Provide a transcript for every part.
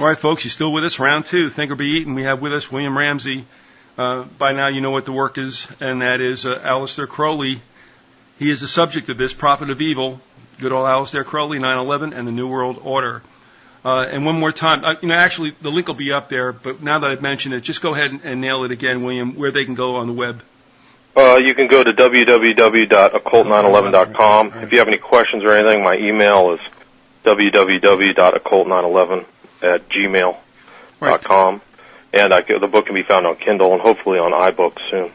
All right, folks, you still with us? Round two, Think or Be Eaten. We have with us William Ramsey. By now you know what the work is, and that is Aleister Crowley. He is the subject of this, Prophet of Evil, good old Aleister Crowley, 9/11, and the New World Order. And one more time, actually, the link will be up there, but now that I've mentioned it, just go ahead and nail it again, William, where they can go on the web. You can go to www.occult911.com. If you have any questions or anything, my email is www.occult911@gmail.com. Right. And the book can be found on Kindle and hopefully on iBooks soon.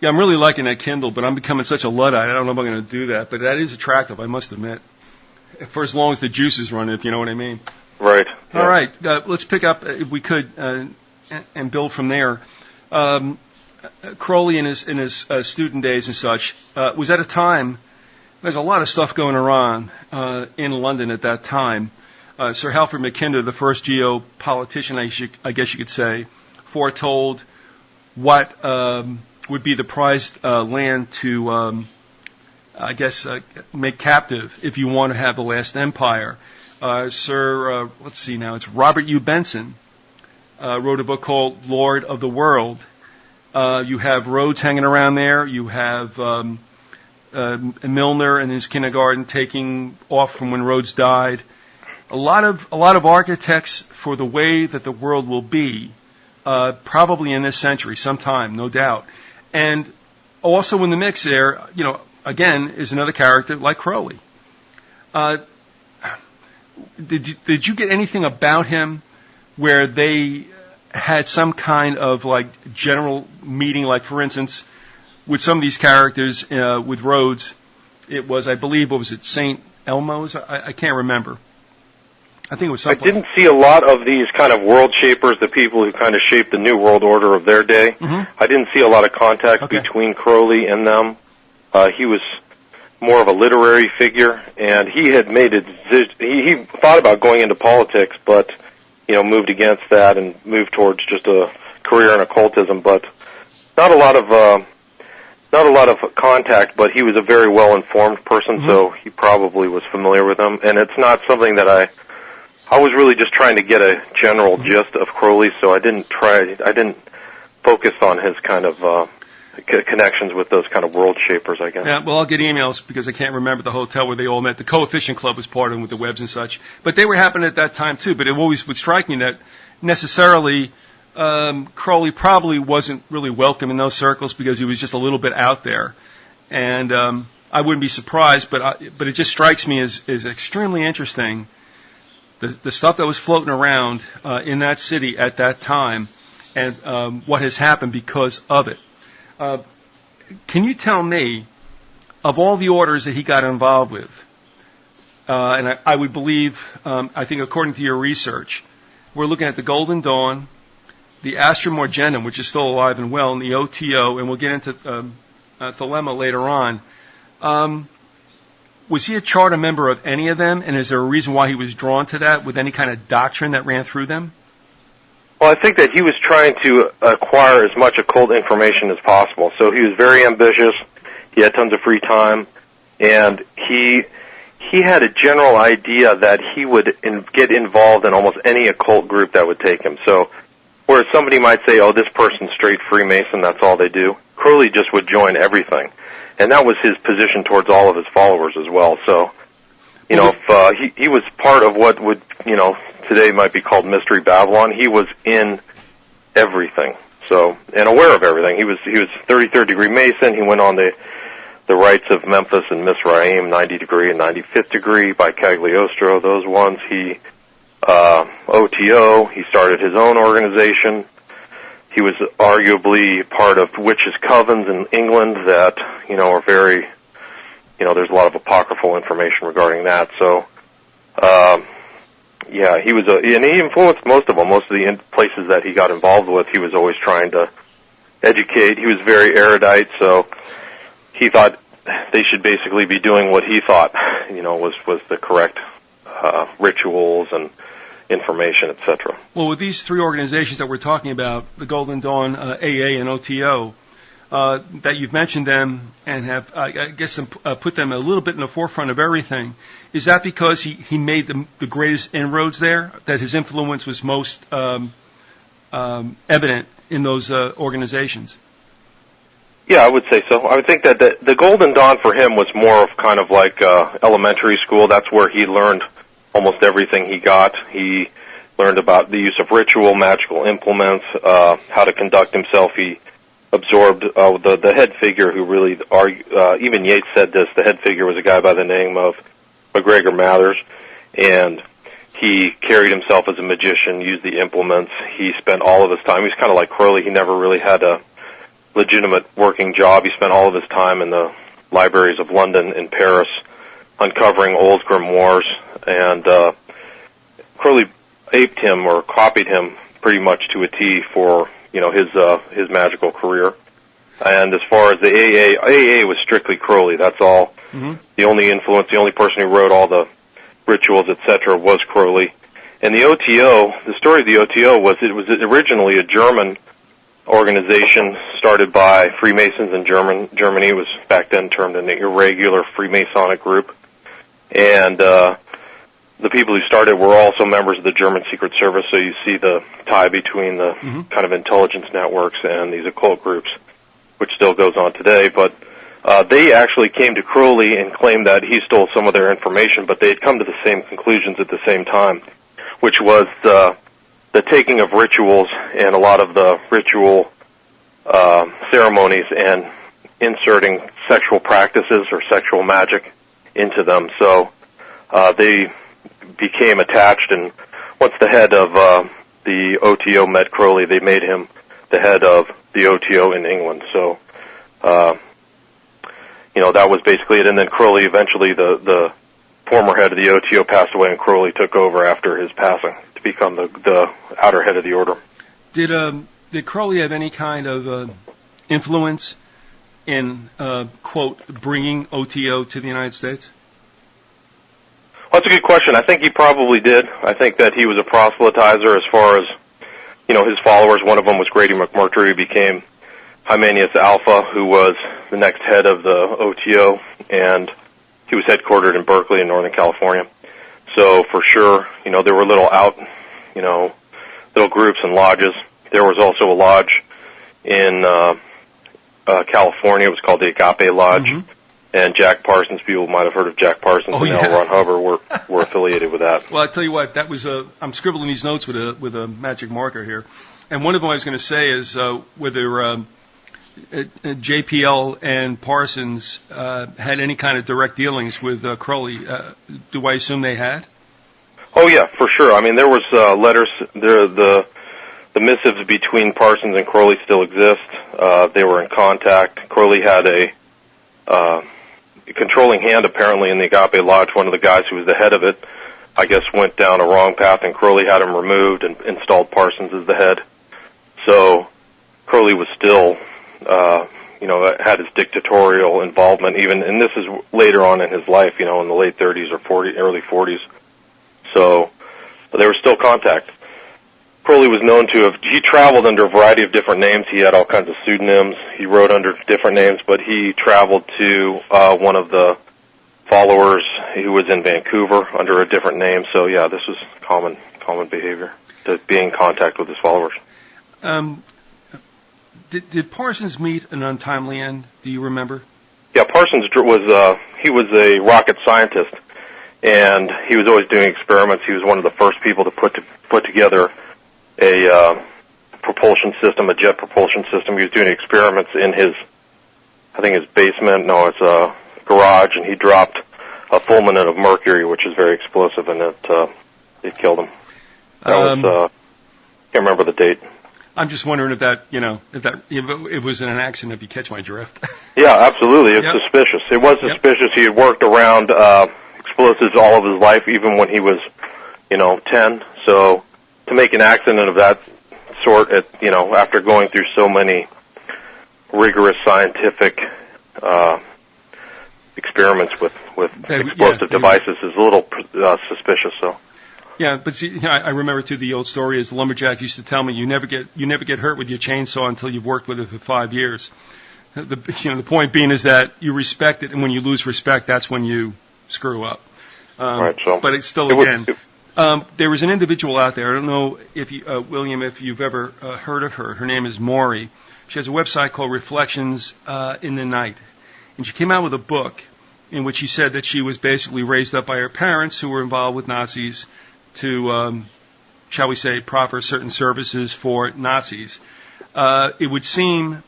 Yeah, I'm really liking that Kindle, but I'm becoming such a Luddite. I don't know if I'm going to do that, but that is attractive, I must admit. For as long as the juice is running, if you know what I mean. Right. Yeah. All right, let's pick up, if we could, and build from there. Crowley in his student days and such was at a time. There's a lot of stuff going around in London at that time. Sir Halford Mackinder, the first geopolitician, I guess you could say, foretold what would be the prized land to, make captive if you want to have the last empire. Let's see now, it's Robert U. Benson wrote a book called Lord of the World. You have Rhodes hanging around there. You have Milner and his kindergarten taking off from when Rhodes died. A lot of architects for the way that the world will be, probably in this century, sometime, no doubt. And also in the mix there, again, is another character like Crowley. Did you get anything about him where they had some kind of general meeting, like for instance, with some of these characters with Rhodes? It was, I believe, what was it, St. Elmo's? I can't remember. I think it was something. I didn't see a lot of these kind of world shapers, the people who kind of shaped the new world order of their day. Mm-hmm. I didn't see a lot of contact between Crowley and them. He was more of a literary figure, and he had made a decision. He thought about going into politics, but moved against that and moved towards just a career in occultism. But not a lot of contact. But he was a very well-informed person, mm-hmm. So he probably was familiar with them. And it's not something that I was really just trying to get a general gist of Crowley, so I didn't focus on his kind of connections with those kind of world shapers, I guess. Yeah, well, I'll get emails because I can't remember the hotel where they all met. The Coefficient Club was part of them with the webs and such. But they were happening at that time, too. But it always would strike me that necessarily Crowley probably wasn't really welcome in those circles because he was just a little bit out there. And I wouldn't be surprised, but it just strikes me as extremely interesting. The stuff that was floating around in that city at that time and what has happened because of it. Can you tell me, of all the orders that he got involved with, and I would believe, I think according to your research, we're looking at the Golden Dawn, the Astra Morgenum, which is still alive and well, and the OTO, and we'll get into Thelema later on. Was he a charter member of any of them, and is there a reason why he was drawn to that with any kind of doctrine that ran through them? Well, I think that he was trying to acquire as much occult information as possible. So he was very ambitious. He had tons of free time, and he had a general idea that he would get involved in almost any occult group that would take him. So whereas somebody might say, oh, this person's straight Freemason, that's all they do, Crowley just would join everything. And that was his position towards all of his followers as well. So, if he was part of what would, today might be called Mystery Babylon, he was in everything. So, and aware of everything. He was 33rd degree Mason. He went on the rites of Memphis and Mizraim, 90 degree and 95th degree by Cagliostro, those ones. He, OTO, he started his own organization. He was arguably part of witches' covens in England that, are very, there's a lot of apocryphal information regarding that. So, he was and he influenced most of them. Most of the places that he got involved with, he was always trying to educate. He was very erudite, so he thought they should basically be doing what he thought, was the correct rituals and information, etc. Well, with these three organizations that we're talking about, the Golden Dawn, AA, and OTO, that you've mentioned them and have, I guess, put them a little bit in the forefront of everything. Is that because he made the greatest inroads there, that his influence was most evident in those organizations? Yeah, I would say so. I would think that the Golden Dawn for him was more of kind of like elementary school. That's where he learned almost everything he got. He learned about the use of ritual, magical implements, how to conduct himself. He absorbed the head figure who really even Yates said this. The head figure was a guy by the name of McGregor Mathers, and he carried himself as a magician, used the implements. He spent all of his time. He's kind of like Crowley. He never really had a legitimate working job. He spent all of his time in the libraries of London and Paris uncovering old grimoires, and Crowley aped him or copied him pretty much to a T for his magical career. And as far as the AA was strictly Crowley. That's all. Mm-hmm. The only influence, the only person who wrote all the rituals, etc., was Crowley. And the OTO, the story of the OTO was it was originally a German organization started by Freemasons in Germany. It was back then termed an irregular Freemasonic group. And the people who started were also members of the German Secret Service, so you see the tie between the kind of intelligence networks and these occult groups, which still goes on today. But they actually came to Crowley and claimed that he stole some of their information, but they had come to the same conclusions at the same time, which was the taking of rituals and a lot of the ritual ceremonies and inserting sexual practices or sexual magic into them. So they became attached, and once the head of the OTO met Crowley, they made him the head of the OTO in England. So, that was basically it. And then Crowley, eventually, the former head of the OTO passed away, and Crowley took over after his passing to become the outer head of the order. Did Crowley have any kind of influence in, quote, bringing OTO to the United States? Well, that's a good question. I think he probably did. I think that he was a proselytizer as far as, his followers. One of them was Grady McMurtry, who became Hymenius Alpha, who was the next head of the OTO, and he was headquartered in Berkeley in Northern California. So for sure, there were little little groups and lodges. There was also a lodge in California. It was called the Agape Lodge. Mm-hmm. And Jack Parsons, people might have heard of Jack Parsons and L. Ron Hubbard were affiliated with that. Well, I tell you what, that was I'm scribbling these notes with a magic marker here, and one of them I was going to say is whether JPL and Parsons had any kind of direct dealings with Crowley. Do I assume they had? Oh yeah, for sure. I mean, there was letters. The missives between Parsons and Crowley still exist. They were in contact. Crowley had a controlling hand apparently in the Agape Lodge. One of the guys who was the head of it, I guess, went down a wrong path, and Crowley had him removed and installed Parsons as the head. So Crowley was still, had his dictatorial involvement even, and this is later on in his life, in the late 30s or early 40s. So there was still contact. Crowley was known to he traveled under a variety of different names. He had all kinds of pseudonyms. He wrote under different names, but he traveled to one of the followers who was in Vancouver under a different name. So yeah, this was common behavior, to be in contact with his followers. Did Parsons meet an untimely end? Do you remember? Yeah, Parsons was he was a rocket scientist, and he was always doing experiments. He was one of the first people to put together a propulsion system, a jet propulsion system. He was doing experiments in his basement. No, it's a garage, and he dropped a fulminate of mercury, which is very explosive, and it killed him. Can't remember the date. I'm just wondering if it was in an accident. If you catch my drift. Yeah, absolutely. It's suspicious. It was suspicious. He had worked around explosives all of his life, even when he was, 10. So to make an accident of that sort, after going through so many rigorous scientific experiments with explosive devices is a little suspicious. So. Yeah, but see, I remember too the old story is the lumberjack used to tell me you never get hurt with your chainsaw until you've worked with it for 5 years. The point being is that you respect it, and when you lose respect, that's when you screw up. Right. So, but it's still, there was an individual out there. I don't know if you, William, if you've ever heard of her. Her name is Maury. She has a website called Reflections in the Night, and she came out with a book in which she said that she was basically raised up by her parents who were involved with Nazis to, shall we say, proffer certain services for Nazis. It would seem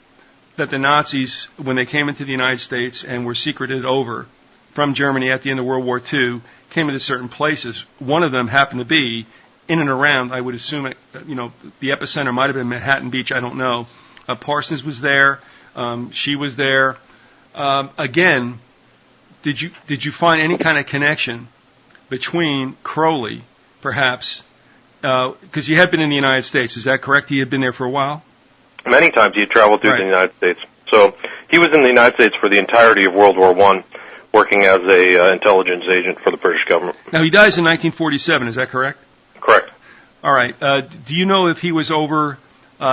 that the Nazis, when they came into the United States and were secreted over from Germany at the end of World War II, came into certain places. One of them happened to be in and around, I would assume, the epicenter might have been Manhattan Beach, I don't know. Parsons was there. She was there. Again, did you find any kind of connection between Crowley, perhaps, because he had been in the United States, is that correct? He had been there for a while? Many times he had traveled through the United States. So he was in the United States for the entirety of World War I, working as a intelligence agent for the British government. Now, he dies in 1947, is that correct? Correct. All right. Do you know if he was over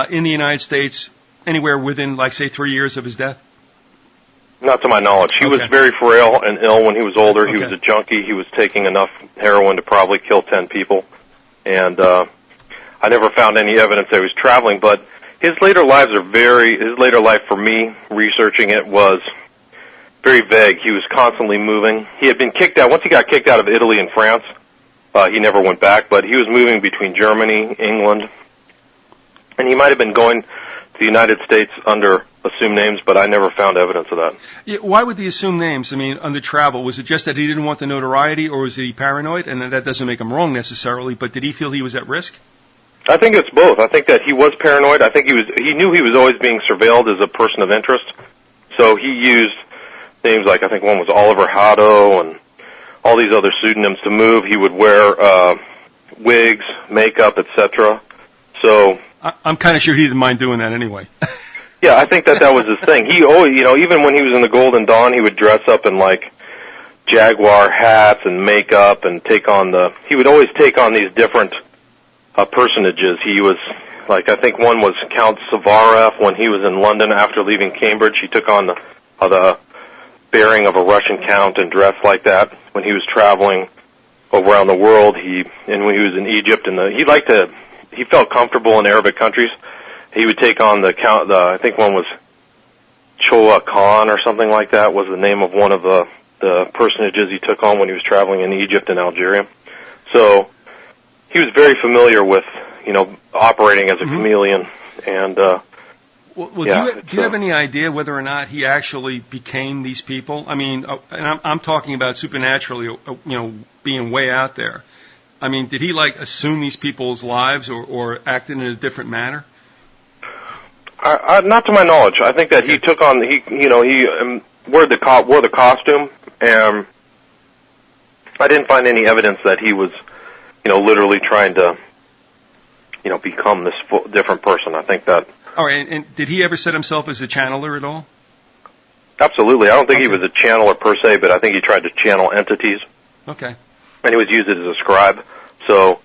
in the United States anywhere within, like, say, 3 years of his death? Not to my knowledge. He was very frail and ill when he was older. He was a junkie. He was taking enough heroin to probably kill 10 people. And I never found any evidence that he was traveling, but his later life for me, researching it, was very vague. He was constantly moving. He had been kicked out. Once he got kicked out of Italy and France, he never went back, but he was moving between Germany, England, and he might have been going to the United States under assumed names, but I never found evidence of that. Yeah, why would he assume names? I mean, under travel, was it just that he didn't want the notoriety, or was he paranoid? And that doesn't make him wrong necessarily, but did he feel he was at risk? I think it's both. I think that he was paranoid. I think he knew he was always being surveilled as a person of interest. So he used names like, I think one was Oliver Haddo and all these other pseudonyms to move. He would wear wigs, makeup, etc. So I'm kind of sure he didn't mind doing that anyway. Yeah, I think that was his thing. He always, even when he was in the Golden Dawn, he would dress up in like Jaguar hats and makeup and he would always take on these different personages. He was, like, I think one was Count Savarev when he was in London after leaving Cambridge. He took on the bearing of a Russian count and dressed like that when he was traveling around the world. And when he was in Egypt, he felt comfortable in Arabic countries. He would take on I think one was Choa Khan or something like that was the name of one of the personages he took on when he was traveling in Egypt and Algeria. So he was very familiar with, operating as a chameleon. And do you have any idea whether or not he actually became these people? I mean, and I'm talking about supernaturally, being way out there. I mean, did he assume these people's lives or acted in a different manner? Not to my knowledge. I think that he took on wore the costume, and I didn't find any evidence that he was, literally trying to, become this different person. I think that. All right, and did he ever set himself as a channeler at all? Absolutely. I don't think he was a channeler per se, but I think he tried to channel entities. Okay. And he was used as a scribe. So,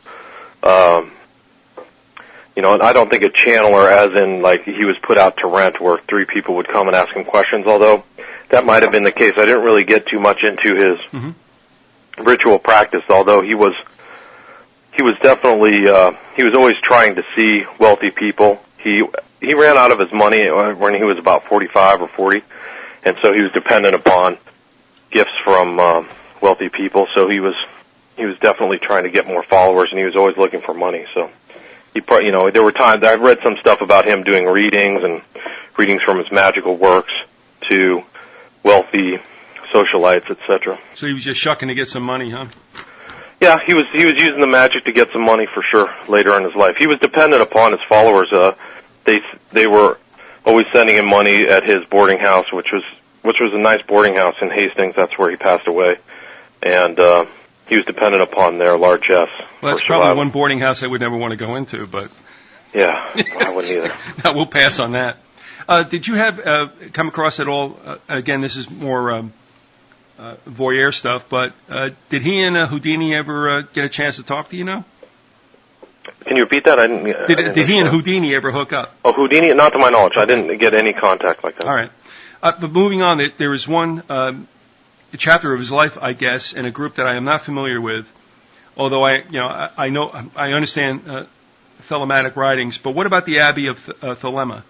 I don't think a channeler as in, he was put out to rent where 3 people would come and ask him questions, although that might have been the case. I didn't really get too much into his ritual practice, although he was definitely, he was always trying to see wealthy people. He ran out of his money when he was about 45 or 40, and so he was dependent upon gifts from wealthy people. So he was definitely trying to get more followers, and he was always looking for money. So there were times I've read some stuff about him doing readings from his magical works to wealthy socialites, etc. So he was just shucking to get some money, huh? Yeah, he was using the magic to get some money for sure later in his life. He was dependent upon his followers. They were always sending him money at his boarding house, which was a nice boarding house in Hastings. That's where he passed away, and he was dependent upon their largesse. Well, that's probably one boarding house I would never want to go into, but yeah, I wouldn't either. No, we'll pass on that. Did you have come across at all? Again, this is more voyeur stuff, but did he and Houdini ever get a chance to talk to you? Can you repeat that? Did he and Houdini ever hook up? Oh, Houdini? Not to my knowledge. I didn't get any contact like that. All right. But moving on, there is one chapter of his life, I guess, in a group that I am not familiar with. Although I understand thelematic writings. But what about the Abbey of Thelema?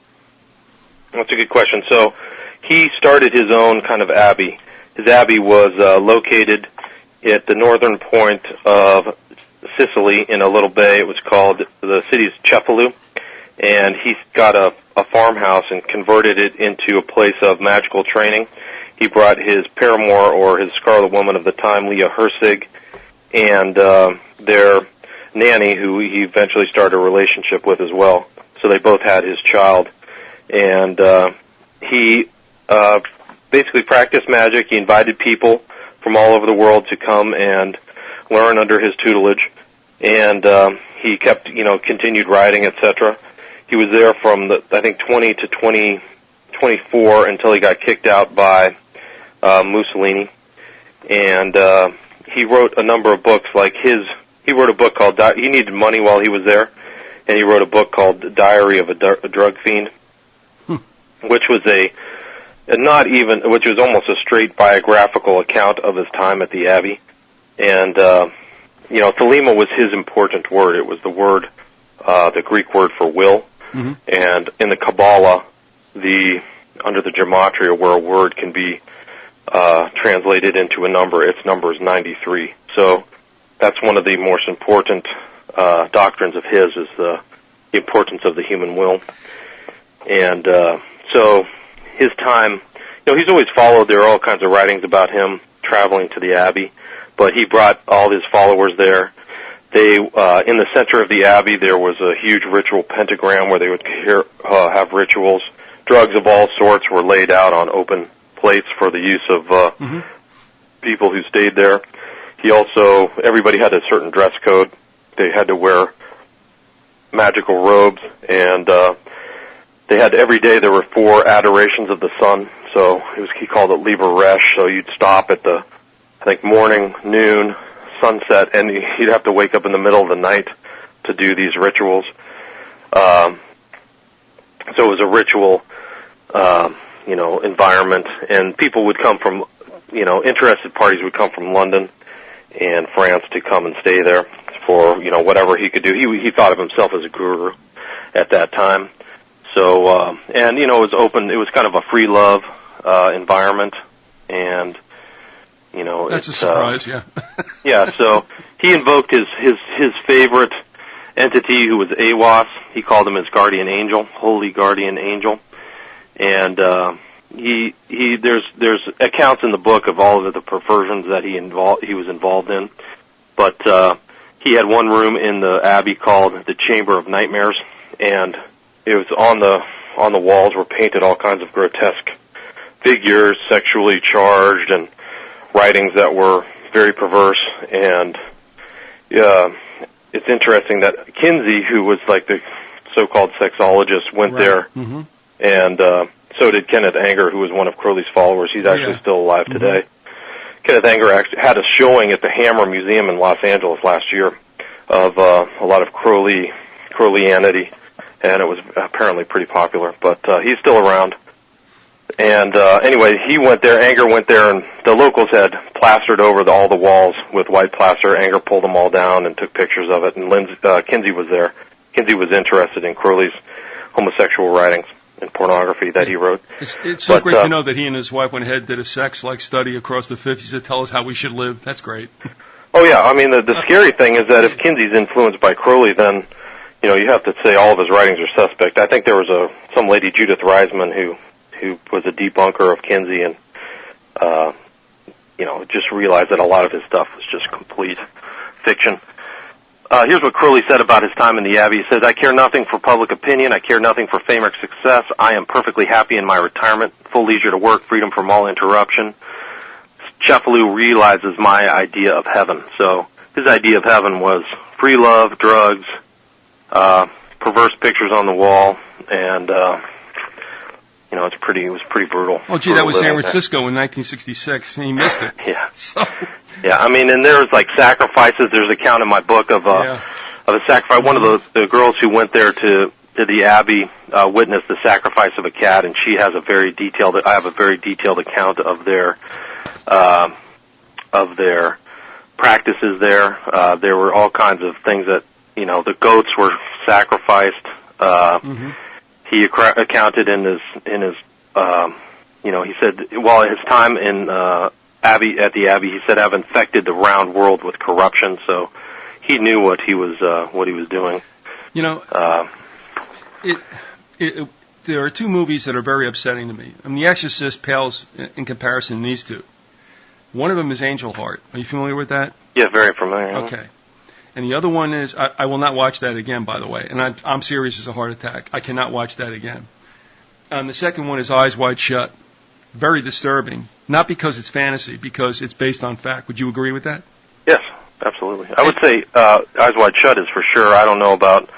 That's a good question. So he started his own kind of abbey. His abbey was located at the northern point of Sicily in a little bay. It was called the city's Cefalù, and he got a farmhouse and converted it into a place of magical training. He brought his paramour, or his Scarlet Woman of the time, Leah Herzig, and their nanny, who he eventually started a relationship with as well. So they both had his child. And he basically practiced magic. He invited people from all over the world to come and learn under his tutelage. And he kept, continued writing, etc. He was there from, I think, 20 to 24 until he got kicked out by Mussolini. And he wrote a number of books, like he wrote a book called, he needed money while he was there, and he wrote a book called Diary of a Drug Fiend, which was which was almost a straight biographical account of his time at the Abbey. And, Thelema was his important word. It was the Greek word for will. Mm-hmm. And in the Kabbalah, under the gematria, where a word can be translated into a number, its number is 93. So that's one of the most important doctrines of his, is the importance of the human will. And so his time, he's always followed. There are all kinds of writings about him traveling to the Abbey, but he brought all his followers there. They, in the center of the Abbey, there was a huge ritual pentagram where they would have rituals. Drugs of all sorts were laid out on open plates for the use of people who stayed there. Everybody had a certain dress code. They had to wear magical robes, and every day there were 4 adorations of the sun. So he called it Liber Resh. So you'd stop at morning, noon, sunset, and he'd have to wake up in the middle of the night to do these rituals. So it was a ritual, environment, and people would come from, interested parties would come from London and France to come and stay there for, whatever he could do. He thought of himself as a guru at that time. So, it was open. It was kind of a free love environment, and that's a surprise. Yeah. Yeah. So he invoked his favorite entity, who was Awas. He called him his guardian angel, holy guardian angel, and there's accounts in the book of all of the perversions that he was involved in, but he had one room in the Abbey called the Chamber of Nightmares, and it was on the walls were painted all kinds of grotesque figures, sexually charged, and writings that were very perverse. And it's interesting that Kinsey, who was like the so-called sexologist, went there, and so did Kenneth Anger, who was one of Crowley's followers. He's actually still alive today. Kenneth Anger actually had a showing at the Hammer Museum in Los Angeles last year of a lot of Crowleyanity, and it was apparently pretty popular. But he's still around. And anyway, he went there. Anger went there, and the locals had plastered over all the walls with white plaster. Anger pulled them all down and took pictures of it. And Kinsey was there. Kinsey was interested in Crowley's homosexual writings and pornography that he wrote. It's so great to know that he and his wife went ahead and did a sex-like study across the 50s to tell us how we should live. That's great. Oh yeah, I mean the scary thing is that if Kinsey's influenced by Crowley, then you have to say all of his writings are suspect. I think there was some lady, Judith Reisman, who was a debunker of Kinsey, and just realized that a lot of his stuff was just complete fiction. Here's what Crowley said about his time in the Abbey. He says, "I care nothing for public opinion. I care nothing for fame or success. I am perfectly happy in my retirement, full leisure to work, freedom from all interruption. Cefalù realizes my idea of heaven." So his idea of heaven was free love, drugs, perverse pictures on the wall, and it was pretty brutal. Oh, gee, that was San Francisco in 1966, and he missed it. Yeah. So. Yeah, I mean, and there was like sacrifices. There's an account in my book of a sacrifice. One of the girls who went there to the Abbey witnessed the sacrifice of a cat, and she has I have a very detailed account of their practices there. There were all kinds of things that, the goats were sacrificed. He accounted in his he said, while his time in the Abbey, he said, I've infected the round world with corruption. So he knew what he was doing. There are two movies that are very upsetting to me. The Exorcist pales in comparison to these two. One of them is Angel Heart. Are you familiar with that? Yeah, very familiar. Okay. And the other one is, I will not watch that again, by the way. And I'm serious as a heart attack. I cannot watch that again. The second one is Eyes Wide Shut. Very disturbing. Not because it's fantasy, because it's based on fact. Would you agree with that? Yes, absolutely. I would say Eyes Wide Shut is for sure. I don't know about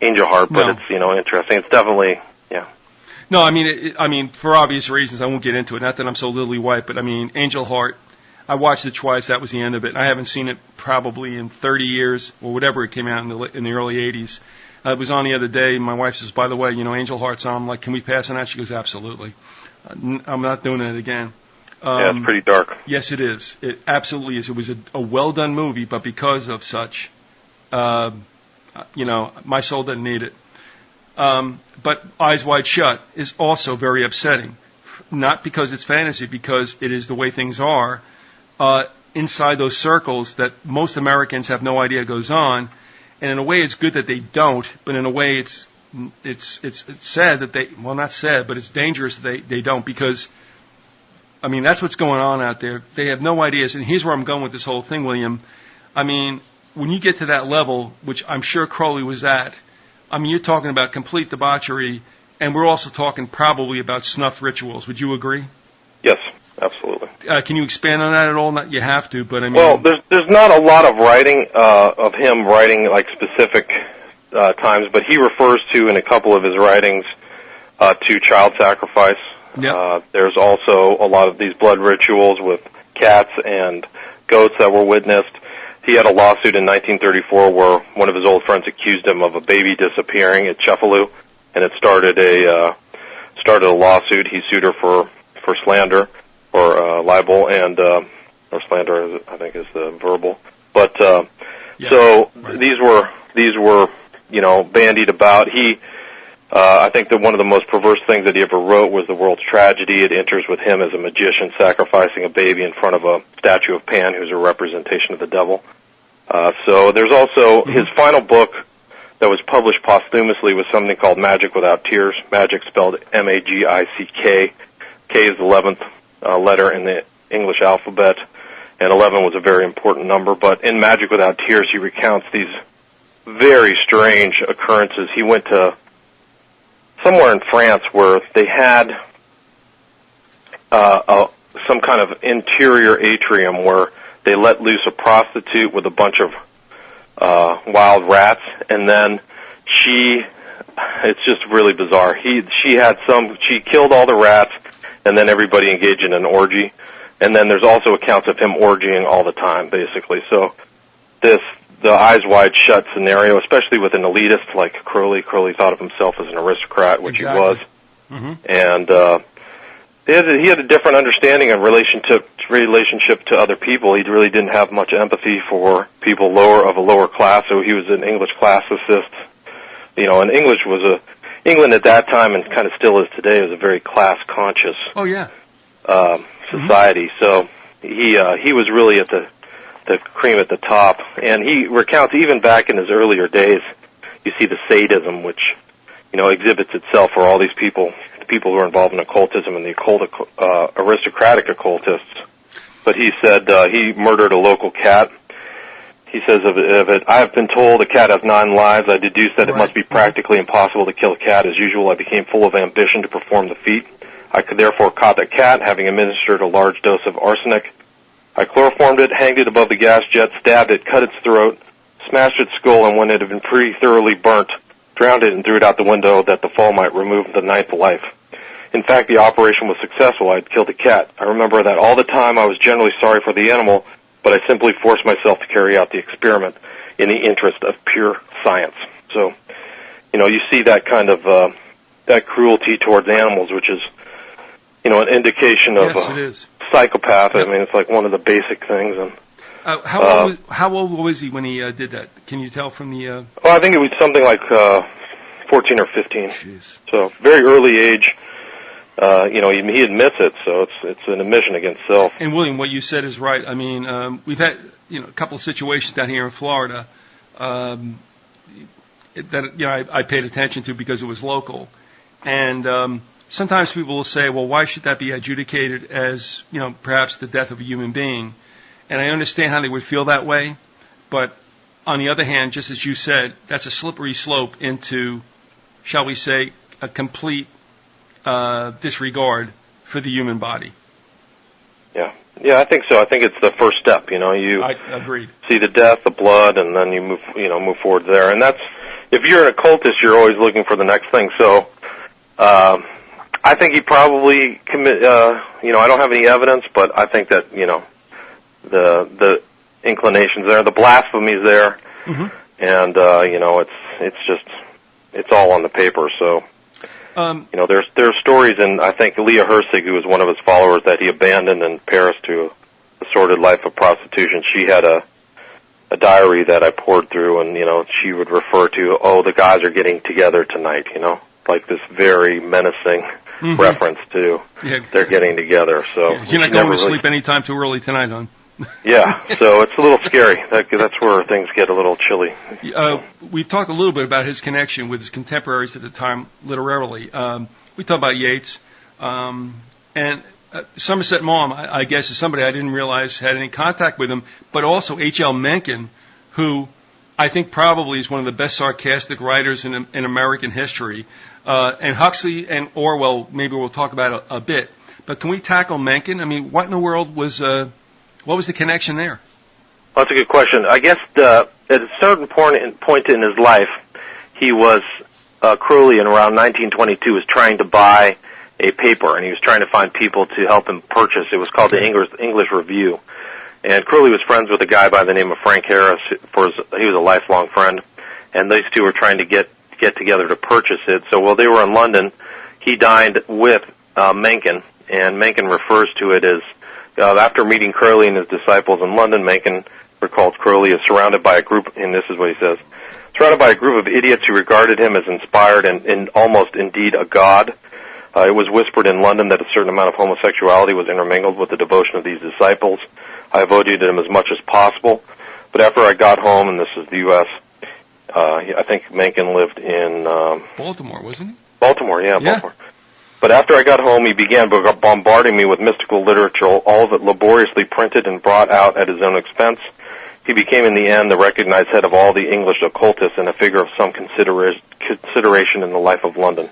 Angel Heart, but it's interesting. It's definitely, yeah. No, I mean, for obvious reasons, I won't get into it. Not that I'm so lily white, but Angel Heart. I watched it twice. That was the end of it. I haven't seen it probably in 30 years or whatever. It came out in the early 80s. It was on the other day. My wife says, "By the way, Angel Heart's on." I'm like, "Can we pass on that?" She goes, "Absolutely." I'm not doing it again. Yeah, it's pretty dark. Yes, it is. It absolutely is. It was a well-done movie, but because of such, my soul doesn't need it. But Eyes Wide Shut is also very upsetting. Not because it's fantasy, because it is the way things are inside those circles that most Americans have no idea goes on. And in a way, it's good that they don't. But in a way, it's sad that they, well, not sad, but it's dangerous that they don't, because, that's what's going on out there. They have no ideas. And here's where I'm going with this whole thing, William. When you get to that level, which I'm sure Crowley was at, you're talking about complete debauchery, and we're also talking probably about snuff rituals. Would you agree? Yes, absolutely. Can you expand on that at all? Not you have to, but Well, there's not a lot of writing of him writing like specific times, but he refers to in a couple of his writings to child sacrifice. Yep. There's also a lot of these blood rituals with cats and goats that were witnessed. He had a lawsuit in 1934 where one of his old friends accused him of a baby disappearing at Cefalù, and it started a lawsuit. He sued her for slander or libel, and or slander, I think, is the verbal. But right. These were bandied about. I think that one of the most perverse things that he ever wrote was The World's Tragedy. It enters with him as a magician sacrificing a baby in front of a statue of Pan, who's a representation of the devil. So there's also his final book that was published posthumously was something called Magic Without Tears. Magic spelled M-A-G-I-C-K. K is the 11th letter in the English alphabet, and 11 was a very important number. But in Magic Without Tears, he recounts these very strange occurrences. He went to somewhere in France where they had some kind of interior atrium where they let loose a prostitute with a bunch of wild rats, and then it's just really bizarre. She killed all the rats, and then everybody engaged in an orgy. And then there's also accounts of him orgying all the time, basically. So the Eyes Wide Shut scenario, especially with an elitist like Crowley thought of himself as an aristocrat, which he was. Mm-hmm. And he had a different understanding of relationship to other people. He really didn't have much empathy for people of a lower class, so he was an English classicist. And England at that time, and kind of still is today, was a very class-conscious society. Mm-hmm. So he was really at the cream at the top. And he recounts, even back in his earlier days, you see the sadism, which, exhibits itself for all these people who are involved in occultism and the aristocratic occultists. But he said he murdered a local cat. He says of it, I have been told a cat has 9 lives. I deduced that it must be practically impossible to kill a cat. As usual, I became full of ambition to perform the feat. I could therefore caught the cat, having administered a large dose of arsenic. I chloroformed it, hanged it above the gas jet, stabbed it, cut its throat, smashed its skull, and when it had been pretty thoroughly burnt, drowned it and threw it out the window that the fall might remove the 9th life. In fact, the operation was successful. I had killed the cat. I remember that all the time I was generally sorry for the animal, but I simply forced myself to carry out the experiment in the interest of pure science. So you see that kind of that cruelty towards animals, which is, an indication of Yes, it is. Psychopath. Yep. I mean, it's like one of the basic things. And how old was he when he did that? Can you tell from the? well, I think it was something like 14 or 15. Jeez. So very early age. He admits it, so it's an admission against self. And William, what you said is right. I mean, we've had a couple of situations down here in Florida that I paid attention to because it was local, and sometimes people will say, well, why should that be adjudicated as perhaps the death of a human being? And I understand how they would feel that way, but on the other hand, just as you said, that's a slippery slope into, shall we say, a complete disregard for the human body. Yeah, I think so. I think it's the first step. You I agreed. See the death, the blood, and then you move forward there. And that's, if you're an occultist, you're always looking for the next thing. So, I think he probably I don't have any evidence, but I think that the inclinations there, the blasphemy's there, and it's all on the paper. So. There's stories, and I think Leah Hersig, who was one of his followers, that he abandoned in Paris to a sordid life of prostitution. She had a diary that I poured through, and she would refer to, the guys are getting together tonight, like this very menacing reference to they're getting together. So you're not going to sleep anytime too early tonight, hon. Yeah, so it's a little scary. That's where things get a little chilly. We've talked a little bit about his connection with his contemporaries at the time, literarily. We talked about Yeats. And Somerset Maugham, I guess, is somebody I didn't realize had any contact with him, but also H.L. Mencken, who I think probably is one of the best sarcastic writers in American history. And Huxley and Orwell, maybe we'll talk about a bit. But can we tackle Mencken? I mean, what in the world was... what was the connection there? Well, that's a good question. I guess at a certain point in his life, he was, Crowley in around 1922 was trying to buy a paper, and he was trying to find people to help him purchase. It was called the English Review. And Crowley was friends with a guy by the name of Frank Harris. He was a lifelong friend, and these two were trying to get together to purchase it. So while they were in London, he dined with Mencken, and Mencken refers to it as, after meeting Crowley and his disciples in London, Mencken recalls Crowley is surrounded by a group, and this is what he says, surrounded by a group of idiots who regarded him as inspired and almost indeed a god. It was whispered in London that a certain amount of homosexuality was intermingled with the devotion of these disciples. I avoided him as much as possible, but after I got home, and this is the U.S., I think Mencken lived in... Baltimore, wasn't he? Baltimore, yeah, Baltimore. But after I got home, he began bombarding me with mystical literature, all of it laboriously printed and brought out at his own expense. He became, in the end, the recognized head of all the English occultists and a figure of some consideration in the life of London.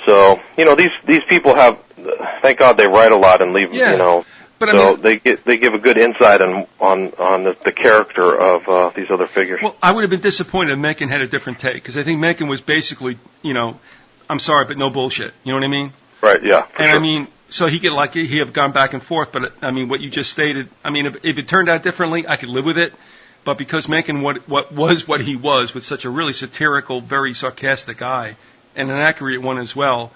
So, these people have, thank God they write a lot and leave, but so they give a good insight on the character of these other figures. Well, I would have been disappointed if Mencken had a different take, because I think Mencken was basically, I'm sorry, but no bullshit. You know what I mean? Right, yeah. And sure. I mean, so he have gone back and forth, but I mean, what you just stated, I mean, if it turned out differently, I could live with it. But because Mencken what he was, with such a really satirical, very sarcastic eye, and an accurate one as well,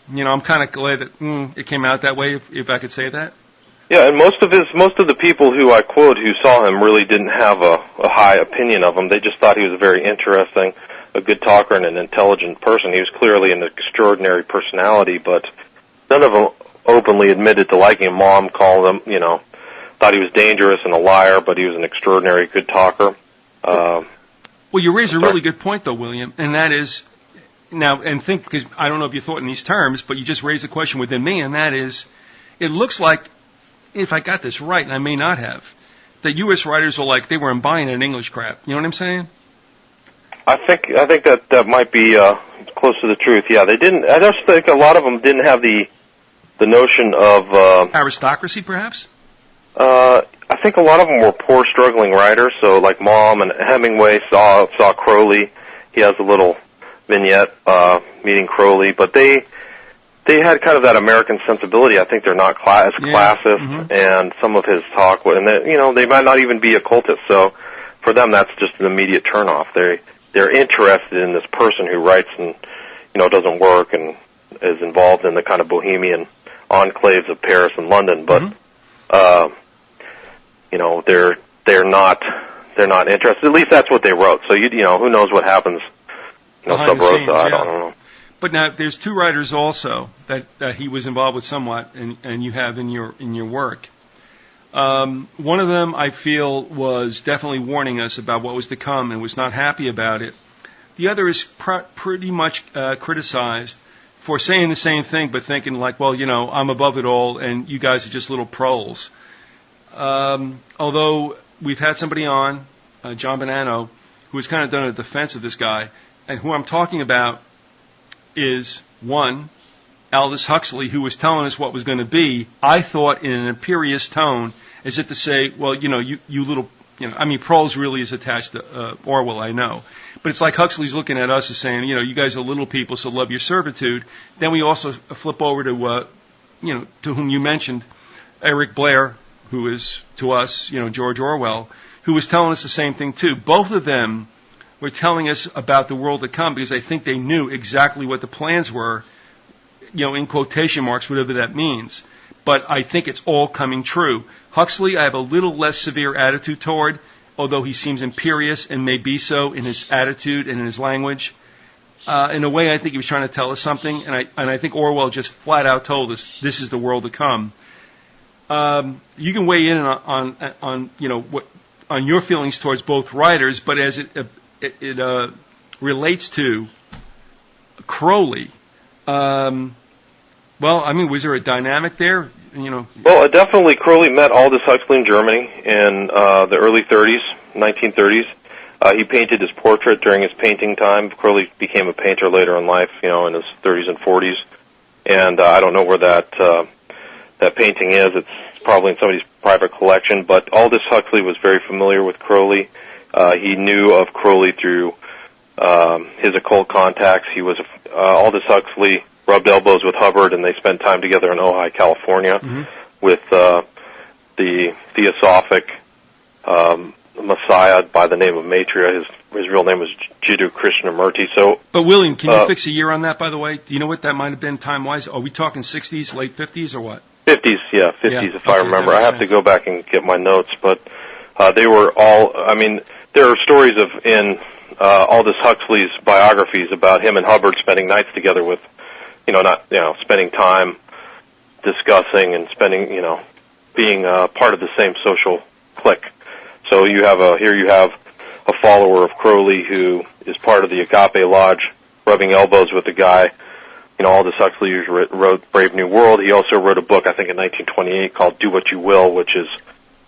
I'm kind of glad that it came out that way, if I could say that. Yeah, and most of the people who I quote who saw him really didn't have a high opinion of him. They just thought he was very interesting, a good talker, and an intelligent person. He was clearly an extraordinary personality, but none of them openly admitted to liking him. Mom called him, thought he was dangerous and a liar, but he was an extraordinary good talker. Well, you raise a really good point, though, William, and that is, now, and think, because I don't know if you thought in these terms, but you just raised a question within me, and that is, it looks like, if I got this right, and I may not have, that U.S. writers are like, they were buying an English crap. You know what I'm saying? I think that might be close to the truth. Yeah, they didn't. I just think a lot of them didn't have the notion of aristocracy, perhaps. I think a lot of them were poor, struggling writers. So, like Maugham and Hemingway saw Crowley. He has a little vignette meeting Crowley, but they had kind of that American sensibility. I think they're not classist, and some of his talk, and they might not even be occultists. So, for them, that's just an immediate turnoff. they're interested in this person who writes and doesn't work and is involved in the kind of bohemian enclaves of Paris and London, but they're not interested. At least that's what they wrote. So who knows what happens Behind sub the scenes, rosa. I yeah. don't know. But now there's two writers also that he was involved with somewhat, and you have in your work. One of them I feel was definitely warning us about what was to come and was not happy about it. The other is pretty much criticized for saying the same thing, but thinking like, well, I'm above it all, and you guys are just little proles. Although we've had somebody on, John Bonanno, who has kind of done a defense of this guy, and who I'm talking about is, one, Aldous Huxley, who was telling us what was going to be, I thought in an imperious tone, as if to say, well, you little, proles really is attached to Orwell, I know. But it's like Huxley's looking at us as saying, you guys are little people, so love your servitude. Then we also flip over to, to whom you mentioned, Eric Blair, who is, to us, George Orwell, who was telling us the same thing, too. Both of them were telling us about the world to come because I think they knew exactly what the plans were, in quotation marks, whatever that means. But I think it's all coming true. Huxley, I have a little less severe attitude toward, although he seems imperious and may be so in his attitude and in his language. In a way, I think he was trying to tell us something, and I think Orwell just flat out told us this is the world to come. You can weigh in on your feelings towards both writers, but as it relates to Crowley, was there a dynamic there? Well, definitely Crowley met Aldous Huxley in Germany in the early 30s, 1930s. He painted his portrait during his painting time. Crowley became a painter later in life, in his 30s and 40s. And I don't know where that painting is. It's probably in somebody's private collection. But Aldous Huxley was very familiar with Crowley. He knew of Crowley through his occult contacts. Aldous Huxley rubbed elbows with Hubbard, and they spent time together in Ojai, California, with the Theosophic Messiah by the name of Maitreya. His real name was Jiddu Krishnamurti. But William, can you fix a year on that, by the way? Do you know what that might have been time-wise? Are we talking 60s, late 50s, or what? 50s, yeah, 50s, if I remember. I have to go back and get my notes, but they were all, there are stories in Aldous Huxley's biographies about him and Hubbard spending nights together with, spending time discussing and spending, being part of the same social clique. So you have a follower of Crowley who is part of the Agape Lodge, rubbing elbows with the guy. Aldous Huxley wrote Brave New World. He also wrote a book, I think in 1928, called Do What You Will, which is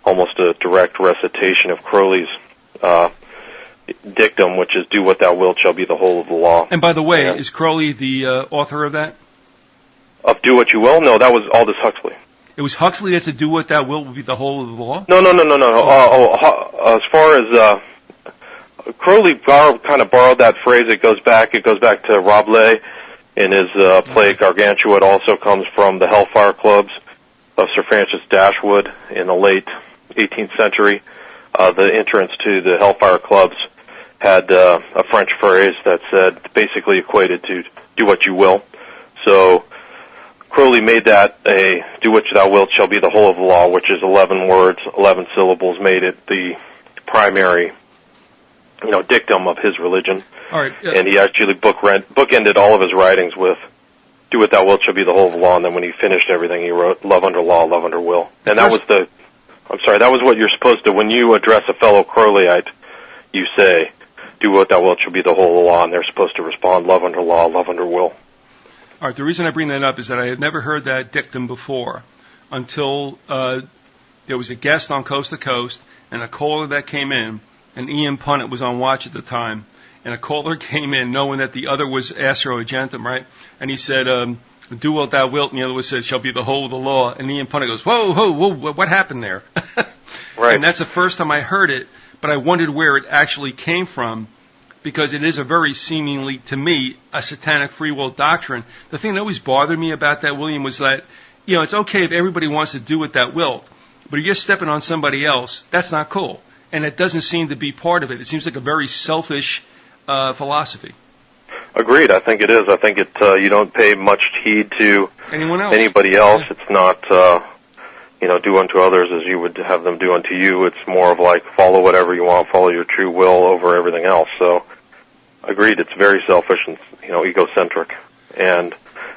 almost a direct recitation of Crowley's dictum, which is do what thou wilt shall be the whole of the law. And by the way, is Crowley the author of that? Of Do What You Will? No, that was Aldous Huxley. It was Huxley that said do what thou wilt will be the whole of the law? No. As far as Crowley kind of borrowed that phrase, it goes back to Rabelais in his play Gargantua. It also comes from the Hellfire Clubs of Sir Francis Dashwood in the late 18th century. The entrance to the Hellfire Clubs had a French phrase that basically equated to do what you will. So Crowley made that a do what thou wilt shall be the whole of the law, which is 11 words, 11 syllables, made it the primary, dictum of his religion. All right. And he actually bookended all of his writings with do what thou wilt shall be the whole of the law, and then when he finished everything, he wrote love under law, love under will. And that was that was what you're supposed to, when you address a fellow Crowleyite, you say, do what thou wilt shall be the whole of the law, and they're supposed to respond, love under law, love under will. All right, the reason I bring that up is that I had never heard that dictum before until there was a guest on Coast to Coast and a caller that came in, and Ian Punnett was on watch at the time, and a caller came in knowing that the other was Astro Argentum, right? And he said, do what thou wilt, and the other one said, shall be the whole of the law. And Ian Punnett goes, whoa, what happened there? Right. And that's the first time I heard it, but I wondered where it actually came from, because it is a very seemingly, to me, a satanic free will doctrine. The thing that always bothered me about that, William, was that, it's okay if everybody wants to do what that will, but if you're stepping on somebody else, that's not cool. And it doesn't seem to be part of it. It seems like a very selfish philosophy. Agreed. I think it is. I think you don't pay much heed to Anyone else? anybody else. It's not, do unto others as you would have them do unto you. It's more of like follow whatever you want, follow your true will over everything else. So, agreed. It's very selfish and egocentric. And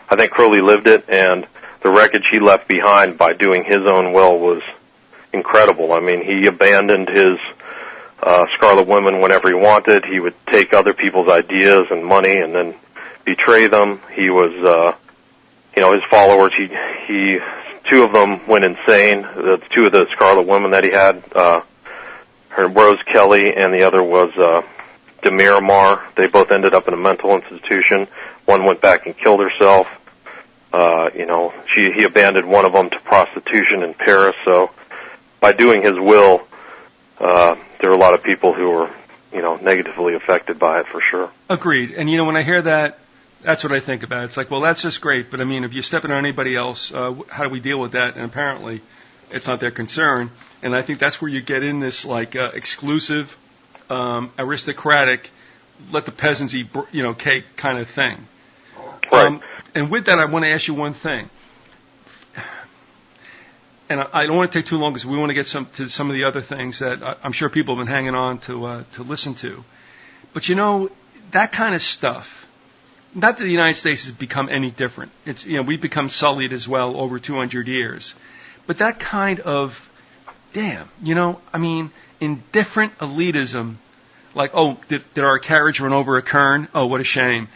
I think Crowley lived it, and the wreckage he left behind by doing his own will was incredible. I mean, he abandoned his Scarlet Women whenever he wanted. He would take other people's ideas and money and then betray them. He was, his followers, he two of them went insane. The two of the Scarlet Women that he had, her Rose Kelly and the other was Demiramar. They both ended up in a mental institution. One went back and killed herself. He abandoned one of them to prostitution in Paris. So by doing his will, there are a lot of people who were, negatively affected by it for sure. Agreed. And, when I hear that, that's what I think about. It's like, well, that's just great. But, I mean, if you're stepping on anybody else, how do we deal with that? And apparently it's not their concern. And I think that's where you get in this, exclusive, aristocratic, let the peasants eat, cake kind of thing. Right. And with that, I want to ask you one thing. And I don't want to take too long because we want to get to some of the other things that I'm sure people have been hanging on to listen to. But that kind of stuff, not that the United States has become any different. It's we've become sullied as well over 200 years. But that kind of, indifferent elitism, like, oh, did our carriage run over a kern? Oh, what a shame.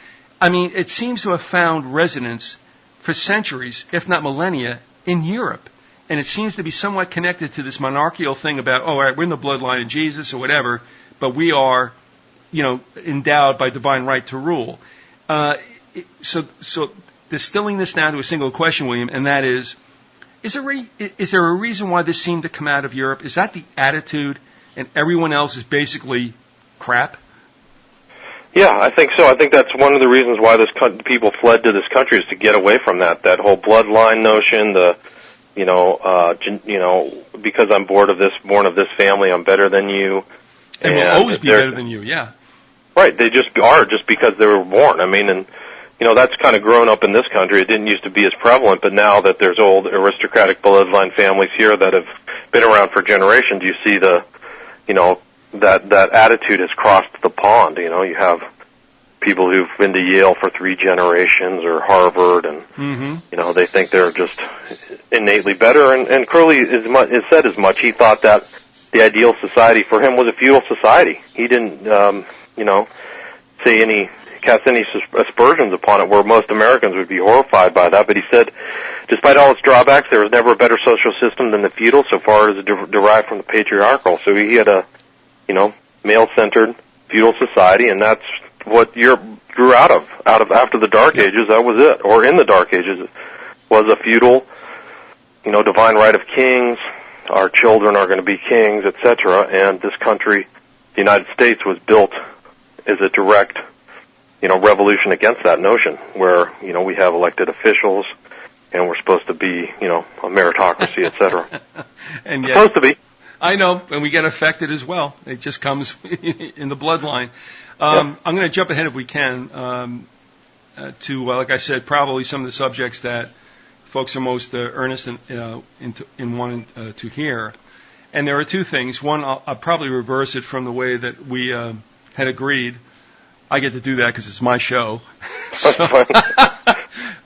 I mean, it seems to have found resonance for centuries, if not millennia, in Europe. And it seems to be somewhat connected to this monarchical thing about, all right, we're in the bloodline of Jesus or whatever, but we are, endowed by divine right to rule. So distilling this down to a single question, William, and that is there a reason why this seemed to come out of Europe? Is that the attitude, and everyone else is basically crap? Yeah, I think so. I think that's one of the reasons why people fled to this country is to get away from that whole bloodline notion, because I'm born of this family, I'm better than you. And will always be better than you, yeah. Right, they just are, just because they were born. I mean, and, that's kind of grown up in this country. It didn't used to be as prevalent, but now that there's old aristocratic bloodline families here that have been around for generations, you see that attitude has crossed the pond. You have people who've been to Yale for 3 generations or Harvard, and they think they're just innately better. And Crowley has said as much. He thought that the ideal society for him was a feudal society. He didn't, cast any aspersions upon it, where most Americans would be horrified by that. But he said, despite all its drawbacks, there was never a better social system than the feudal, so far as it derived from the patriarchal. So he had a, male-centered feudal society, and that's what Europe grew out of after the Dark Ages. That was it. Or in the Dark Ages, it was a feudal, divine right of kings. Our children are going to be kings, etc. And this country, the United States, was built as a direct, revolution against that notion, where we have elected officials, and we're supposed to be, a meritocracy, etc. And yet, supposed to be. I know, and we get affected as well. It just comes in the bloodline. I'm going to jump ahead if we can to, like I said, probably some of the subjects that folks are most earnest in wanting to hear. And there are 2 things. One, I'll probably reverse it from the way that we had agreed. I get to do that because it's my show.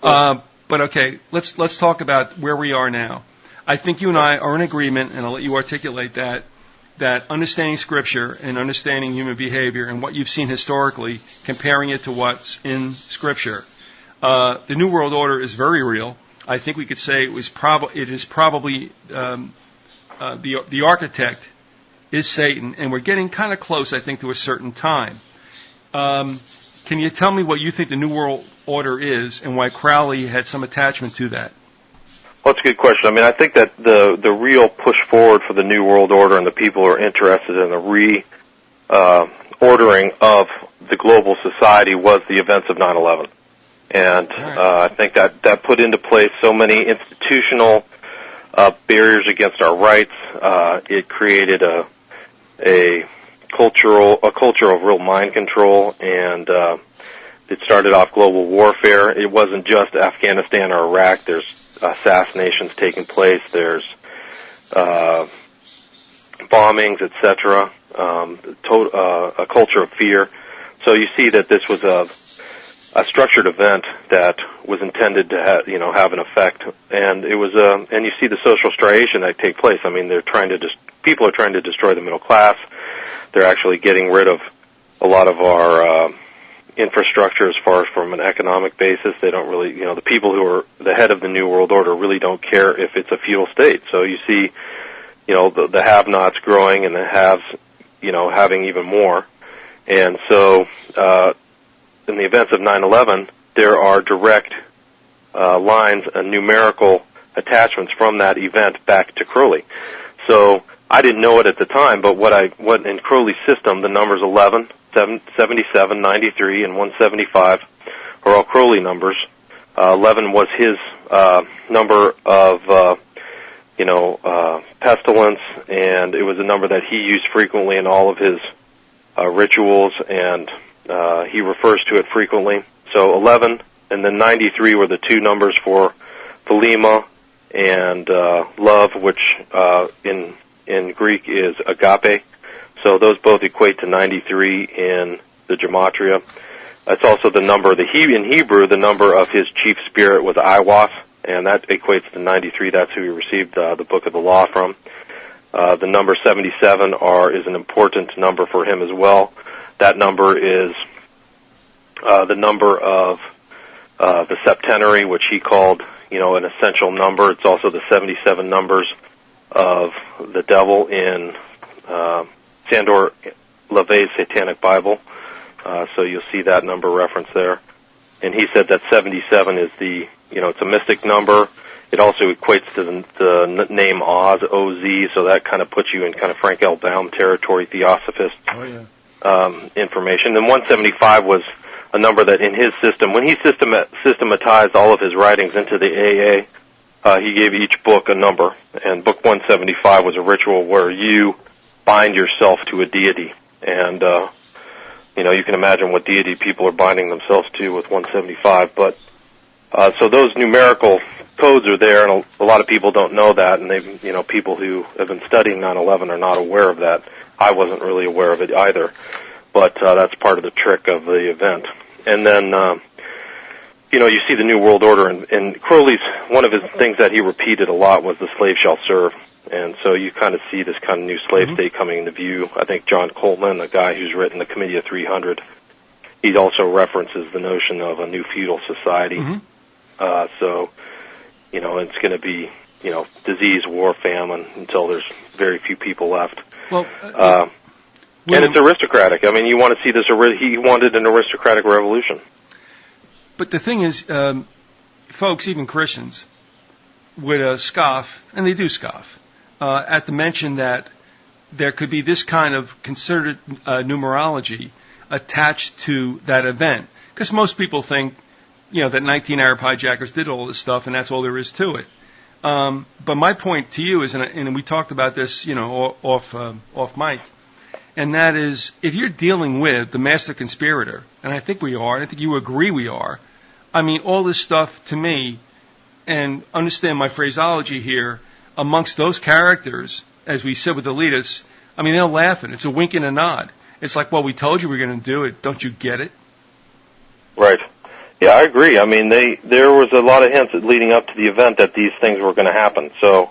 But okay, let's talk about where we are now. I think you and I are in agreement, and I'll let you articulate that understanding Scripture and understanding human behavior and what you've seen historically, comparing it to what's in Scripture. The New World Order is very real. I think we could say it is probably the architect is Satan, and we're getting kind of close, I think, to a certain time. Can you tell me what you think the New World Order is and why Crowley had some attachment to that? Well, that's a good question. I mean, I think that the real push forward for the New World Order and the people who are interested in the ordering of the global society was the events of 9/11. And I think that put into place so many institutional barriers against our rights. It created a a culture of real mind control, and it started off global warfare. It wasn't just Afghanistan or Iraq. There's assassinations taking place. There's bombings, etc. A culture of fear. So you see that this was a structured event that was intended to have an effect, and it was and you see the social striation that take place. I mean, people are trying to destroy the middle class. They're actually getting rid of a lot of our infrastructure as far as from an economic basis. They don't really, the people who are the head of the New World Order really don't care if it's a feudal state. So you see, the have-nots growing and the haves, having even more. And so, in the events of 9/11, there are direct lines and numerical attachments from that event back to Crowley. So I didn't know it at the time, but what in Crowley's system, the numbers 11, 77, 93, and 175 are all Crowley numbers. 11 was his number of pestilence, and it was a number that he used frequently in all of his rituals, and he refers to it frequently. So 11 and then 93 were the two numbers for Thelema and love, which in Greek is agape. So those both equate to 93 in the gematria. That's also the number in Hebrew, the number of his chief spirit was Iwas, and that equates to 93. That's who he received the Book of the Law from. The number 77 is an important number for him as well. That number is the number of the septenary, which he called, an essential number. It's also the 77 numbers of the devil in Sandor LaVey's Satanic Bible. So you'll see that number referenced there. And he said that 77 is it's a mystic number. It also equates to the name Oz, O-Z, so that kind of puts you in kind of Frank L. Baum territory, theosophist information. And 175 was a number that in his system, when he systematized all of his writings into the AA, he gave each book a number. And book 175 was a ritual where you bind yourself to a deity. And, you can imagine what deity people are binding themselves to with 175. But so those numerical codes are there, and a lot of people don't know that, and people who have been studying 9/11 are not aware of that. I wasn't really aware of it either, but that's part of the trick of the event. And then, you see the New World Order, and Crowley's, one of his things that he repeated a lot was the slave shall serve, and so you kind of see this kind of new slave state coming into view. I think John Coltman, the guy who's written the Committee of 300, he also references the notion of a new feudal society. So, it's going to be, disease, war, famine until there's very few people left. Well, and it's aristocratic. I mean, you want to see this, he wanted an aristocratic revolution. But the thing is, folks, even Christians, would scoff, and they do scoff, at the mention that there could be this kind of concerted numerology attached to that event. Because most people think, that 19 Arab hijackers did all this stuff, and that's all there is to it. But my point to you is, and we talked about this, off mic, and that is, if you're dealing with the master conspirator, and I think we are, and I think you agree we are, I mean, all this stuff to me, and understand my phraseology here, amongst those characters, as we said with Elitis, I mean, they're laughing. It's a wink and a nod. It's like, well, we told you we were going to do it. Don't you get it? Right. Yeah, I agree. I mean, there was a lot of hints leading up to the event that these things were going to happen. So,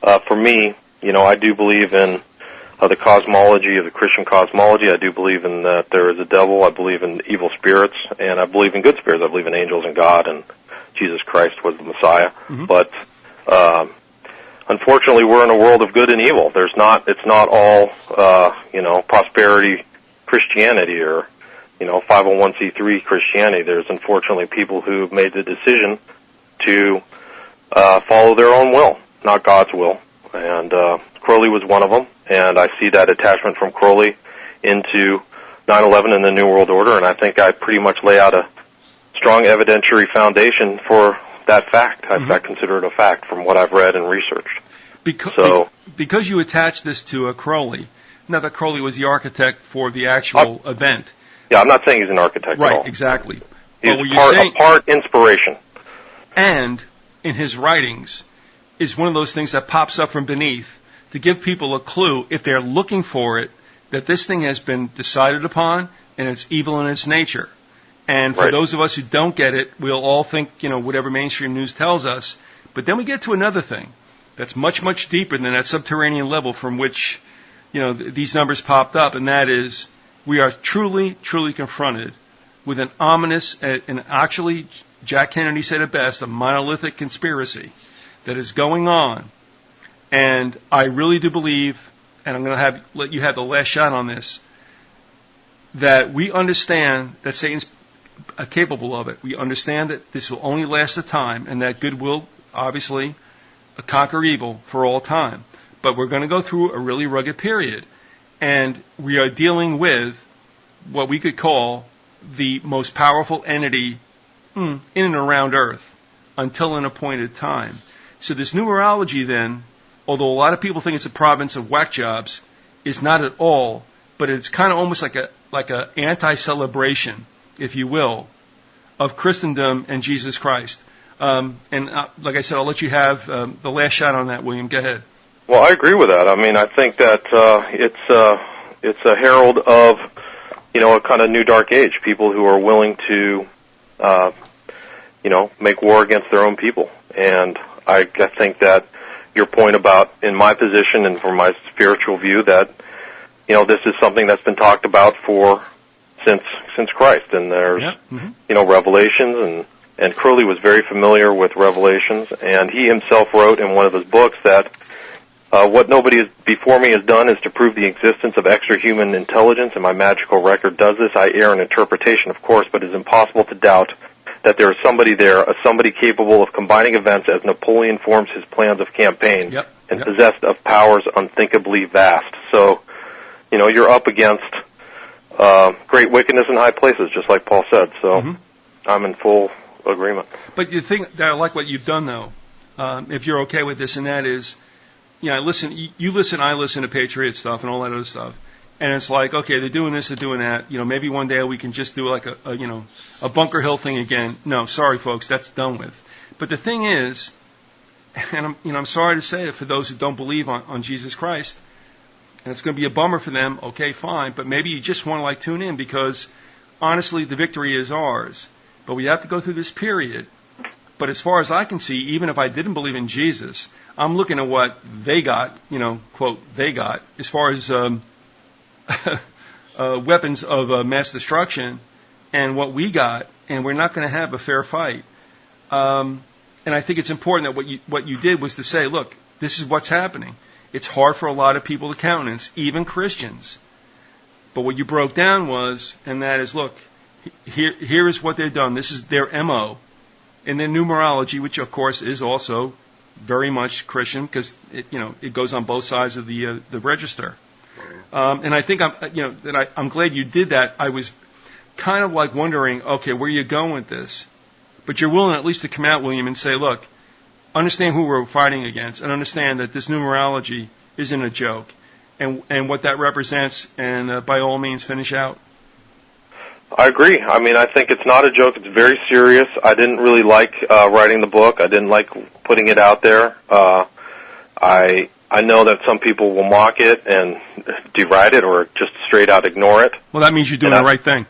for me, I do believe in the cosmology of the Christian cosmology. I do believe in that there is a devil. I believe in evil spirits, and I believe in good spirits. I believe in angels and God, and Jesus Christ was the Messiah. But unfortunately, we're in a world of good and evil. It's not all prosperity Christianity or 501c3 Christianity. There's unfortunately people who've made the decision to follow their own will, not God's will. And Crowley was one of them. And I see that attachment from Crowley into 9/11 and the New World Order. And I think I pretty much lay out a strong evidentiary foundation for that fact. I consider it a fact from what I've read and researched. Because you attach this to Crowley, Not that Crowley was the architect for the actual event. Yeah, I'm not saying he's an architect at all. Right, exactly. He's But what you're saying, part inspiration. and in his writings is one of those things that pops up from beneath to give people a clue, if they're looking for it, that this thing has been decided upon and it's evil in its nature. And for Right. those of us who don't get it, we'll all think, whatever mainstream news tells us. But then we get to another thing that's much, much deeper than that subterranean level from which, these numbers popped up, and that is we are truly, truly confronted with an ominous, and actually, Jack Kennedy said it best, a monolithic conspiracy that is going on. And I really do believe, and I'm going to let you have the last shot on this, that we understand that Satan's capable of it. We understand that this will only last a time, and that good will obviously conquer evil for all time. But we're going to go through a really rugged period, and we are dealing with what we could call the most powerful entity in and around Earth until an appointed time. So this numerology then, although a lot of people think it's a province of whack jobs, is not at all, but it's kind of almost like a anti-celebration, if you will, of Christendom and Jesus Christ. Like I said, I'll let you have the last shot on that, William. Go ahead. Well, I agree with that. I mean, I think that it's a herald of a kind of new dark age. People who are willing to make war against their own people. And I think that your point about, in my position and from my spiritual view, that this is something that's been talked about since Christ. And there's Revelations, and Crowley was very familiar with Revelations, and he himself wrote in one of his books that what nobody before me has done is to prove the existence of extra-human intelligence, and my magical record does this. I err in interpretation, of course, but it is impossible to doubt that there is somebody there, somebody capable of combining events as Napoleon forms his plans of campaign, and possessed of powers unthinkably vast. So, you're up against great wickedness in high places, just like Paul said. So, I'm in full agreement. But the thing that I like what you've done, though, if you're okay with this, and that is, I listen to Patriot stuff and all that other stuff, and it's like, okay, they're doing this, they're doing that. Maybe one day we can just do like a Bunker Hill thing again. No, sorry, folks, that's done with. But the thing is, and I'm sorry to say it for those who don't believe on Jesus Christ, and it's going to be a bummer for them. Okay, fine, but maybe you just want to tune in, because honestly, the victory is ours. But we have to go through this period. But as far as I can see, even if I didn't believe in Jesus, I'm looking at what they got, quote, they got, as far as weapons of mass destruction, and what we got, and we're not going to have a fair fight. And I think it's important that what you did was to say, look, this is what's happening. It's hard for a lot of people to countenance, even Christians. But what you broke down was, and that is, look, here is what they've done. This is their MO. And then numerology, which of course is also very much Christian, because it goes on both sides of the register. And I think I'm glad you did that. I was kind of wondering, okay, where are you going with this? But you're willing at least to come out, William, and say, look, understand who we're fighting against, and understand that this numerology isn't a joke, and what that represents, and by all means, finish out. I agree. I mean, I think it's not a joke. It's very serious. I didn't really like writing the book. I didn't like putting it out there. I know that some people will mock it and deride it or just straight out ignore it. Well, that means you're doing the right thing.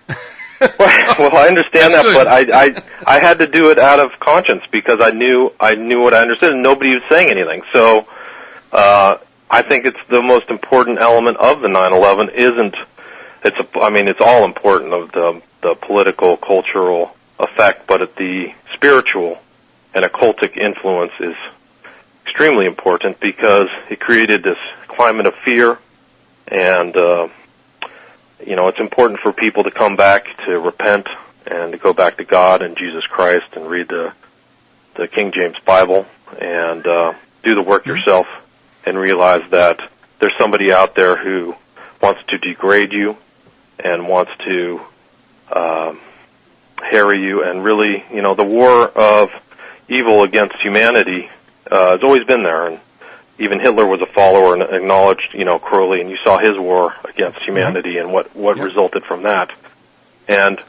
Well, I understand that, good. but I had to do it out of conscience because I knew what I understood, and nobody was saying anything. So I think it's the most important element of the 9/11 it's all important of the political, cultural effect, but the spiritual and occultic influence is extremely important because it created this climate of fear, and it's important for people to come back, to repent, and to go back to God and Jesus Christ and read the King James Bible and do the work yourself and realize that there's somebody out there who wants to degrade you and wants to harry you, and really, the war of evil against humanity has always been there, and even Hitler was a follower and acknowledged, Crowley, and you saw his war against humanity and what resulted from that. And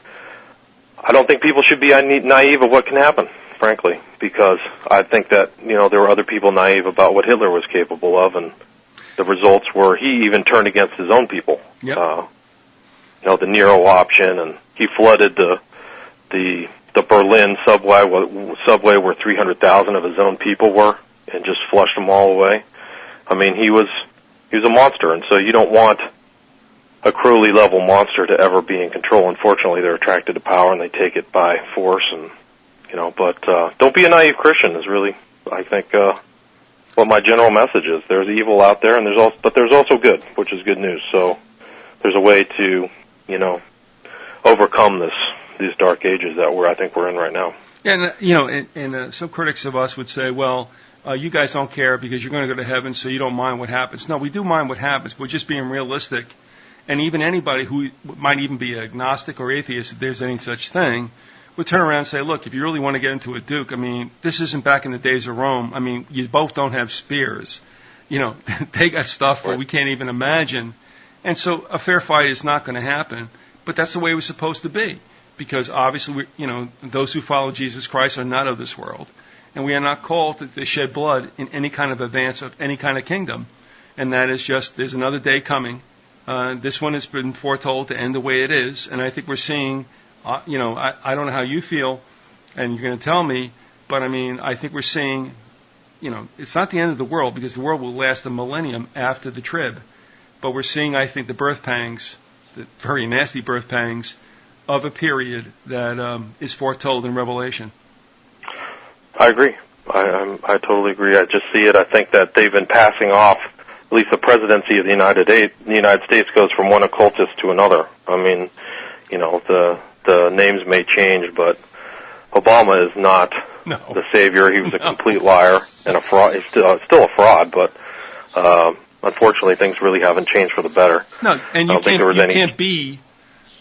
I don't think people should be naive of what can happen, frankly, because I think that, there were other people naive about what Hitler was capable of, and the results were he even turned against his own people. Yep. The Nero option, and he flooded the Berlin subway where 300,000 of his own people were, and just flushed them all away. I mean, he was a monster, and so you don't want a Crowley-level monster to ever be in control. Unfortunately, they're attracted to power, and they take it by force, and, but don't be a naive Christian is really, I think, what my general message is. There's evil out there, and but there's also good, which is good news. So there's a way to, overcome these dark ages that I think we're in right now. And, and some critics of us would say, well, you guys don't care because you're going to go to heaven, so you don't mind what happens. No, we do mind what happens. We're just being realistic. And even anybody who might even be agnostic or atheist, if there's any such thing, would turn around and say, look, if you really want to get into a duke, I mean, this isn't back in the days of Rome. I mean, you both don't have spears. They got stuff that we can't even imagine. And so a fair fight is not going to happen. But that's the way it was supposed to be. Because obviously, those who follow Jesus Christ are not of this world. And we are not called to shed blood in any kind of advance of any kind of kingdom. And that is just, there's another day coming. This one has been foretold to end the way it is. And I think we're seeing, I don't know how you feel, and you're going to tell me, but I mean, I think we're seeing, it's not the end of the world, because the world will last a millennium after the trib. But we're seeing, I think, the birth pangs, the very nasty birth pangs, of a period that is foretold in Revelation. I agree. I totally agree. I just see it. I think that they've been passing off, at least the presidency of the United States goes from one occultist to another. I mean, the names may change, but Obama is not the savior. He was a complete liar and a fraud. He's still a fraud, but unfortunately, things really haven't changed for the better. No, and you can't be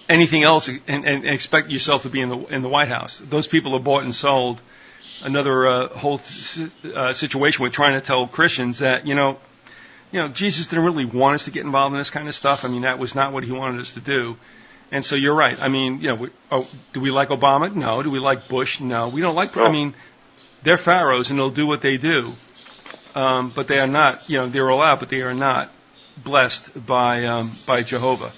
anything else and expect yourself to be in the White House. Those people are bought and sold. Another whole situation with trying to tell Christians that Jesus didn't really want us to get involved in this kind of stuff. I mean, that was not what he wanted us to do. And so you're right. I mean, do we like Obama? No. Do we like Bush? No. We don't like. No. I mean, they're pharaohs and they'll do what they do, but they are not. They're allowed, but they are not blessed by Jehovah.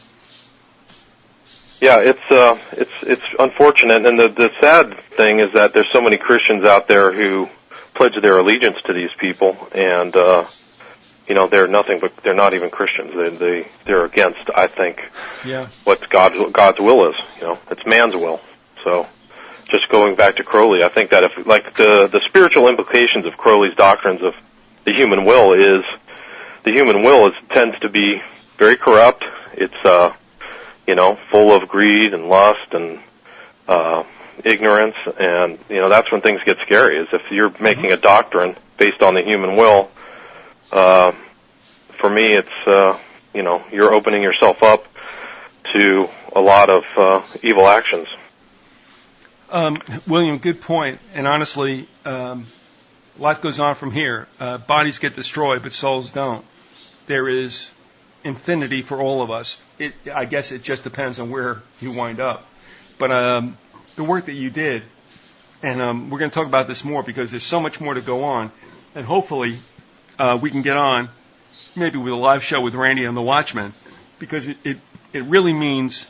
Yeah, it's unfortunate, and the sad thing is that there's so many Christians out there who pledge their allegiance to these people, and they're nothing but they're not even Christians. They're against, I think, what God's will is. It's man's will. So, just going back to Crowley, I think that if the spiritual implications of Crowley's doctrines of the human will tends to be very corrupt. It's full of greed and lust and ignorance, and that's when things get scary. Is if you're making a doctrine based on the human will. For me, it's you're opening yourself up to a lot of evil actions. William, good point. And honestly, life goes on from here. Bodies get destroyed, but souls don't. There is infinity for all of us. I guess it just depends on where you wind up. But the work that you did, and we're going to talk about this more because there's so much more to go on, and hopefully we can get on maybe with a live show with Randy on the Watchmen, because it really means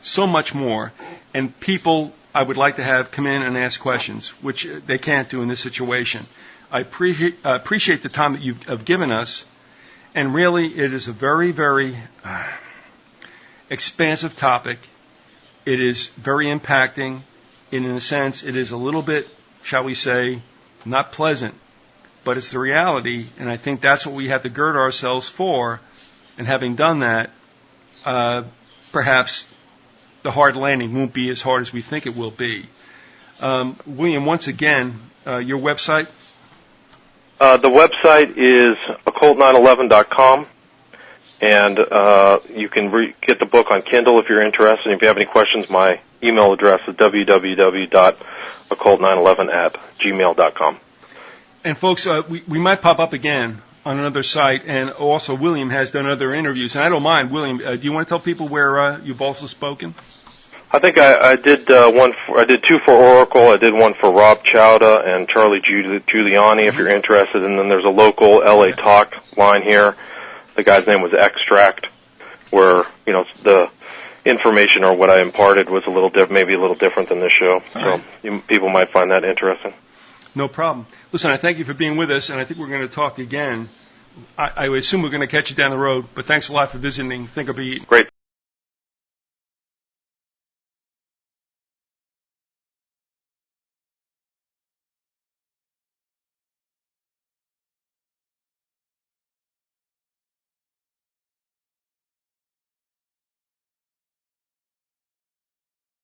so much more. And people I would like to have come in and ask questions, which they can't do in this situation. I appreciate the time that you have given us. And really, it is a very, very expansive topic. It is very impacting. And in a sense, it is a little bit, shall we say, not pleasant. But it's the reality. And I think that's what we have to gird ourselves for. And having done that, perhaps the hard landing won't be as hard as we think it will be. William, once again, your website? The website is occult911.com, and you can get the book on Kindle if you're interested. If you have any questions, my email address is www.occult911@gmail.com. And folks, we might pop up again on another site, and also William has done other interviews. And I don't mind, William. Do you want to tell people where you've also spoken? I think I did I did two for Oracle. I did one for Rob Chowda and Charlie Giuliani, if you're interested. And then there's a local LA Talk line here. The guy's name was Extract, where the information or what I imparted was maybe a little different than this show. So people might find that interesting. No problem. Listen, I thank you for being with us, and I think we're going to talk again. I assume we're going to catch you down the road, but thanks a lot for visiting Think or Be Eaten. Great.